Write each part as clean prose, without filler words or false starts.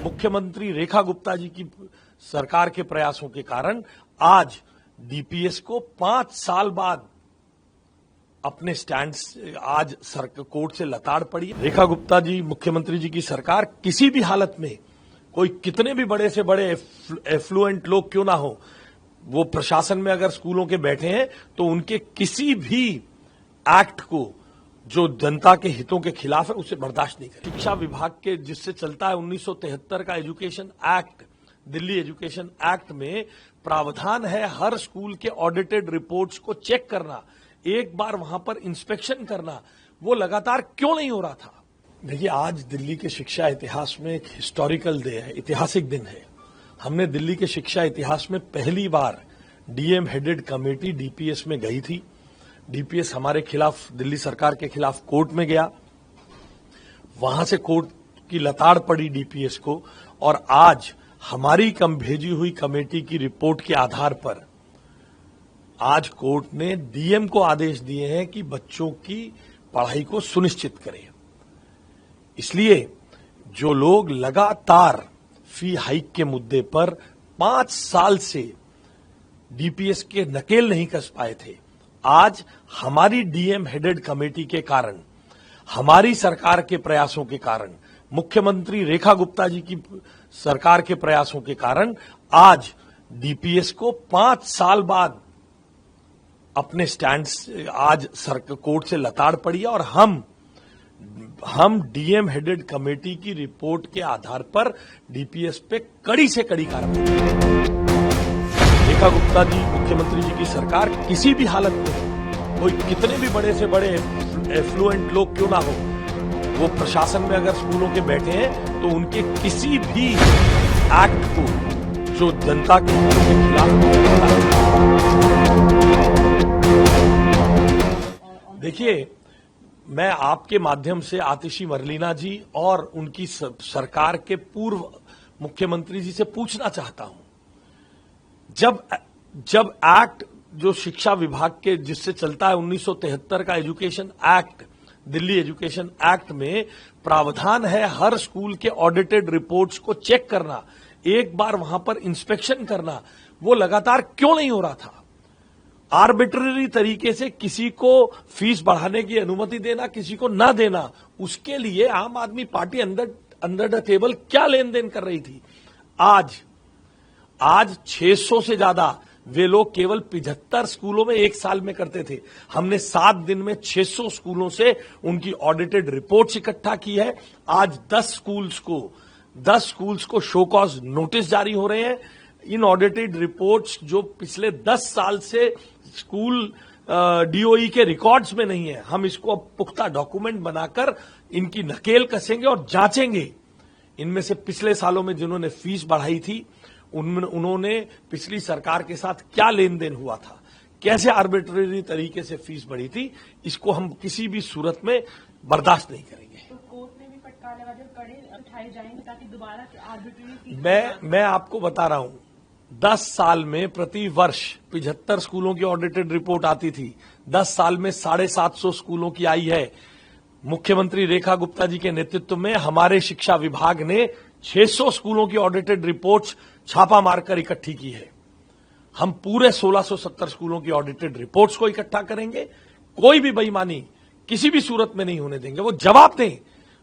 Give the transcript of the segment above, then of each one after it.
मुख्यमंत्री रेखा गुप्ता जी की सरकार के प्रयासों के कारण आज डीपीएस को 5 साल बाद अपने स्टैंड आज कोर्ट से लताड़ पड़ी। रेखा गुप्ता जी, मुख्यमंत्री जी की सरकार किसी भी हालत में, कोई कितने भी बड़े से बड़े एफ्लुएंट लोग क्यों ना हो, वो प्रशासन में अगर स्कूलों के बैठे हैं तो उनके किसी भी एक्ट को जो जनता के हितों के खिलाफ है उसे बर्दाश्त नहीं करें। शिक्षा विभाग के जिससे चलता है 1973 का education act, Delhi education act में प्रावधान है हर स्कूल के ऑडिटेड रिपोर्ट्स को चेक करना, एक बार वहां पर इंस्पेक्शन करना। वो लगातार क्यों नहीं हो रहा था? देखिए, आज दिल्ली के शिक्षा इतिहास में एक हिस्टोरिकल डे है, ऐतिहासिक दिन है। हमने दिल्ली के शिक्षा इतिहास में पहली बार डीएम हेडेड कमेटी डीपीएस में गई थी। डीपीएस हमारे खिलाफ, दिल्ली सरकार के खिलाफ कोर्ट में गया, वहां से कोर्ट की लताड़ पड़ी डीपीएस को, और आज हमारी भेजी हुई कमेटी की रिपोर्ट के आधार पर आज कोर्ट ने डीएम को आदेश दिए हैं कि बच्चों की पढ़ाई को सुनिश्चित करें। इसलिए जो लोग लगातार फी हाइक के मुद्दे पर 5 साल से डीपीएस के नकेल नहीं कस पाए थे, आज हमारी डीएम हेडेड कमेटी के कारण, हमारी सरकार के प्रयासों के कारण, मुख्यमंत्री रेखा गुप्ता जी की सरकार के प्रयासों के कारण आज डीपीएस को 5 साल बाद अपने स्टैंड आज कोर्ट से लताड़ पड़ी है, और हम डीएम हेडेड कमेटी की रिपोर्ट के आधार पर डीपीएस पे कड़ी से कड़ी कार्रवाई। रेखा गुप्ता जी, मुख्यमंत्री जी की सरकार किसी भी हालत में, कोई कितने भी बड़े से बड़े एफ्लुएंट लोग क्यों ना हो, वो प्रशासन में अगर स्कूलों के बैठे हैं तो उनके किसी भी एक्ट को जो जनता के हितों के खिलाफ। देखिए, मैं आपके माध्यम से आतिशी मरलीना जी और उनकी सरकार के पूर्व मुख्यमंत्री जी से पूछना चाहता हूं, जब एक्ट जो शिक्षा विभाग के जिससे चलता है 1973 का education act, Delhi education act में प्रावधान है हर स्कूल के ऑडिटेड रिपोर्ट्स को चेक करना, एक बार वहां पर इंस्पेक्शन करना, वो लगातार क्यों नहीं हो रहा था? आर्बिट्ररी तरीके से किसी को फीस बढ़ाने की अनुमति देना, किसी को न देना, उसके लिए आम आदमी पार्टी अंडर द टेबल क्या लेन देन कर रही थी? आज 600 से ज्यादा वे लोग केवल 75 स्कूलों में एक साल में करते थे। हमने 7 दिन में 600 स्कूलों से उनकी ऑडिटेड रिपोर्ट्स इकट्ठा की है। आज 10 स्कूल्स को शो कॉज नोटिस जारी हो रहे हैं। इन ऑडिटेड रिपोर्ट्स जो पिछले 10 साल से स्कूल डीओई के रिकॉर्ड्स में नहीं है, हम इसको अब पुख्ता डॉक्यूमेंट बनाकर इनकी नकेल कसेंगे और जांचेंगे। इनमें से पिछले सालों में जिन्होंने फीस बढ़ाई थी, उन्होंने पिछली सरकार के साथ क्या लेन देन हुआ था, कैसे आर्बिट्ररी तरीके से फीस बढ़ी थी, इसको हम किसी भी सूरत में बर्दाश्त नहीं करेंगे। तो कोर्ट में भी फटकार लगा जो कड़े उठाए जाएंगे ताकि दोबारा आर्बिट्ररी। मैं आपको बता रहा हूं, 10 साल में प्रति वर्ष 75 स्कूलों की ऑडिटेड रिपोर्ट आती थी। 10 साल में 750 स्कूलों की आई है। मुख्यमंत्री रेखा गुप्ता जी के नेतृत्व में हमारे शिक्षा विभाग ने 600 स्कूलों की ऑडिटेड रिपोर्ट्स छापा मारकर इकट्ठी की है। हम पूरे 1670 स्कूलों की ऑडिटेड रिपोर्ट्स को इकट्ठा करेंगे। कोई भी बेईमानी किसी भी सूरत में नहीं होने देंगे। वो जवाब दें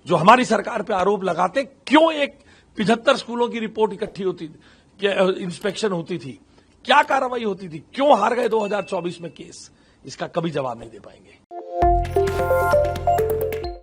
जो हमारी सरकार पे आरोप लगाते, क्यों एक 75 स्कूलों की रिपोर्ट इकट्ठी होती थी, इंस्पेक्शन होती थी, क्या कार्रवाई होती थी, क्यों हार गए 2024 में केस, इसका कभी जवाब नहीं दे पाएंगे।